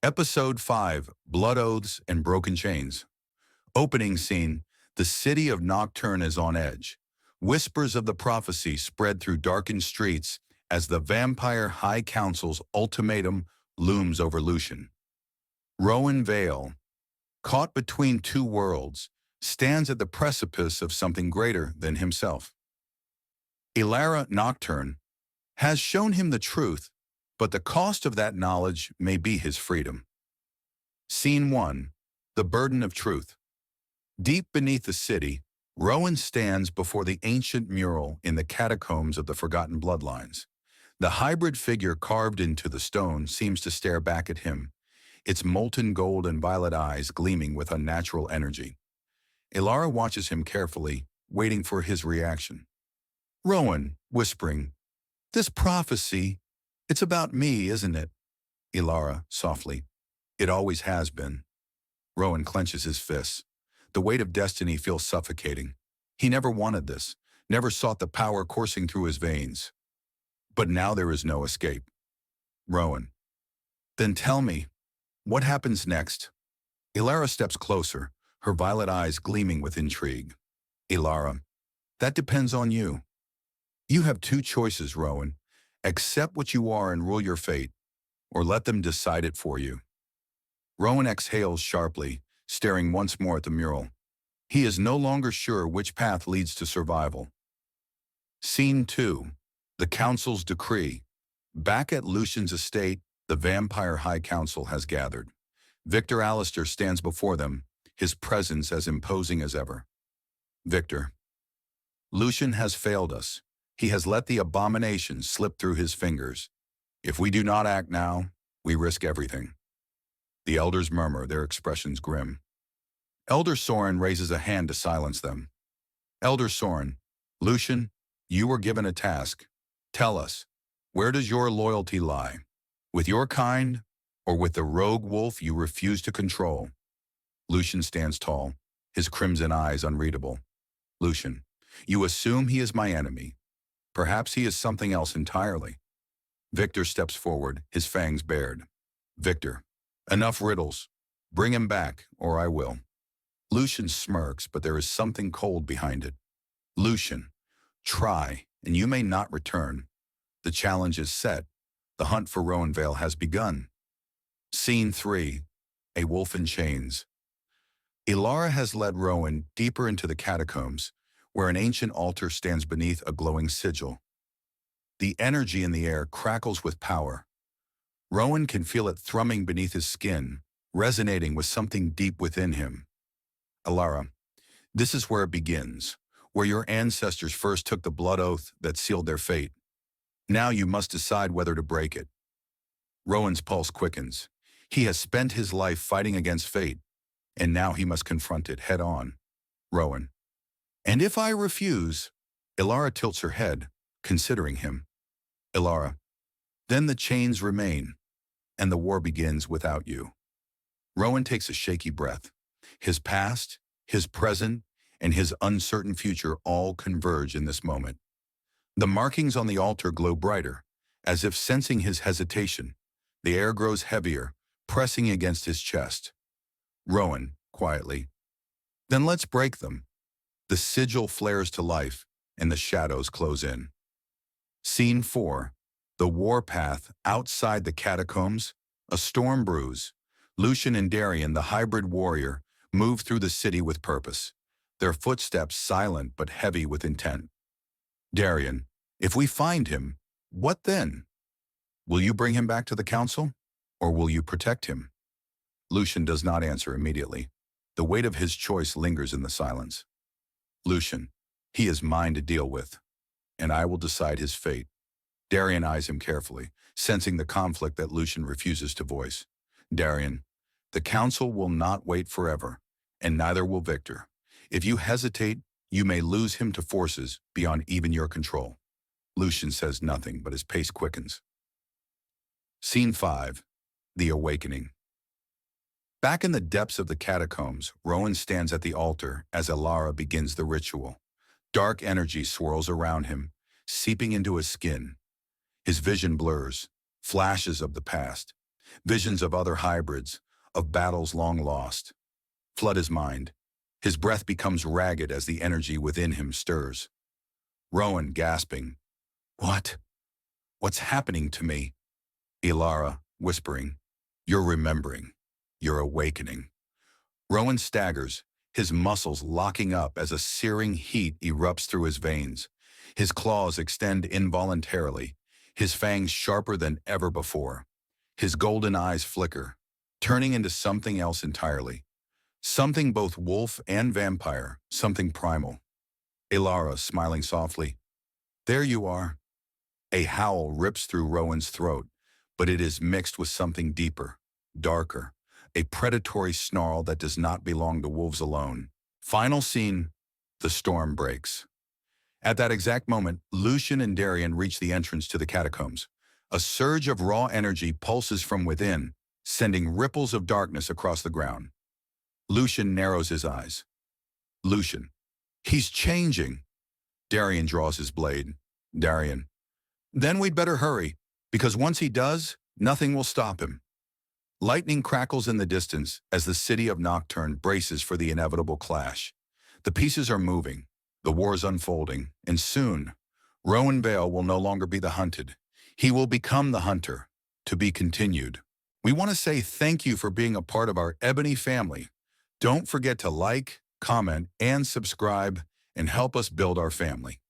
Episode 5, Blood Oaths and Broken Chains. Opening scene, the city of Nocturne is on edge. Whispers of the prophecy spread through darkened streets as the Vampire High Council's ultimatum looms over Lucian. Rowan Vale, caught between two worlds, stands at the precipice of something greater than himself. Elara Nocturne has shown him the truth, but the cost of that knowledge may be his freedom. Scene 1. The Burden of Truth. Deep beneath the city, Rowan stands before the ancient mural in the Catacombs of the Forgotten Bloodlines. The hybrid figure carved into the stone seems to stare back at him, its molten gold and violet eyes gleaming with unnatural energy. Elara watches him carefully, waiting for his reaction. Rowan, whispering, "This prophecy, it's about me, isn't it?" Elara, softly, "It always has been." Rowan clenches his fists. The weight of destiny feels suffocating. He never wanted this, never sought the power coursing through his veins. But now there is no escape. Rowan, "Then tell me, what happens next?" Elara steps closer, her violet eyes gleaming with intrigue. Elara, "That depends on you. You have two choices, Rowan. Accept what you are and rule your fate, or let them decide it for you." Rowan exhales sharply, staring once more at the mural. He is no longer sure which path leads to survival. Scene 2. The Council's Decree. Back at Lucian's estate, the Vampire High Council has gathered. Victor Alistair stands before them, his presence as imposing as ever. Victor. Lucian has failed us. He has let the abomination slip through his fingers. If we do not act now, we risk everything. The elders murmur, their expressions grim. Elder Soren raises a hand to silence them. Elder Soren, Lucian, you were given a task. Tell us, where does your loyalty lie? With your kind, or with the rogue wolf you refuse to control? Lucian stands tall, his crimson eyes unreadable. Lucian, you assume he is my enemy. Perhaps he is something else entirely. Victor steps forward, his fangs bared. Victor, enough riddles. Bring him back, or I will. Lucian smirks, but there is something cold behind it. Lucian, try, and you may not return. The challenge is set. The hunt for Rowan Vale has begun. Scene 3. A Wolf in Chains. Elara has led Rowan deeper into the catacombs, where an ancient altar stands beneath a glowing sigil. The energy in the air crackles with power. Rowan can feel it thrumming beneath his skin, resonating with something deep within him. Elara, this is where it begins, where your ancestors first took the blood oath that sealed their fate. Now you must decide whether to break it. Rowan's pulse quickens. He has spent his life fighting against fate, and now he must confront it head on. Rowan, and if I refuse? Elara tilts her head, considering him. Elara, then the chains remain, and the war begins without you. Rowan takes a shaky breath. His past, his present, and his uncertain future all converge in this moment. The markings on the altar glow brighter, as if sensing his hesitation. The air grows heavier, pressing against his chest. Rowan, quietly, then let's break them. The sigil flares to life, and the shadows close in. Scene 4. The warpath outside the catacombs. A storm brews. Lucian and Darian, the hybrid warrior, move through the city with purpose, their footsteps silent but heavy with intent. Darian, if we find him, what then? Will you bring him back to the council, or will you protect him? Lucian does not answer immediately. The weight of his choice lingers in the silence. Lucian, he is mine to deal with, and I will decide his fate. Darian eyes him carefully, sensing the conflict that Lucian refuses to voice. Darian, the council will not wait forever, and neither will Victor. If you hesitate, you may lose him to forces beyond even your control. Lucian says nothing, but his pace quickens. Scene 5. The Awakening. Back in the depths of the catacombs, Rowan stands at the altar as Elara begins the ritual. Dark energy swirls around him, seeping into his skin. His vision blurs, flashes of the past. Visions of other hybrids, of battles long lost, flood his mind. His breath becomes ragged as the energy within him stirs. Rowan gasping, "What? What's happening to me?" Elara whispering, "You're remembering. You're awakening." Rowan staggers, his muscles locking up as a searing heat erupts through his veins. His claws extend involuntarily, his fangs sharper than ever before. His golden eyes flicker, turning into something else entirely. Something both wolf and vampire, something primal. Elara smiling softly. "There you are." A howl rips through Rowan's throat, but it is mixed with something deeper, darker, a predatory snarl that does not belong to wolves alone. Final scene, the storm breaks. At that exact moment, Lucian and Darian reach the entrance to the catacombs. A surge of raw energy pulses from within, sending ripples of darkness across the ground. Lucian narrows his eyes. Lucian. "He's changing." Darian draws his blade. Darian. "Then we'd better hurry, because once he does, nothing will stop him." Lightning crackles in the distance as the city of Nocturne braces for the inevitable clash. The pieces are moving, the war's unfolding, and soon, Rowan Vale will no longer be the hunted. He will become the hunter, to be continued. We want to say thank you for being a part of our Ebony family. Don't forget to like, comment, and subscribe, and help us build our family.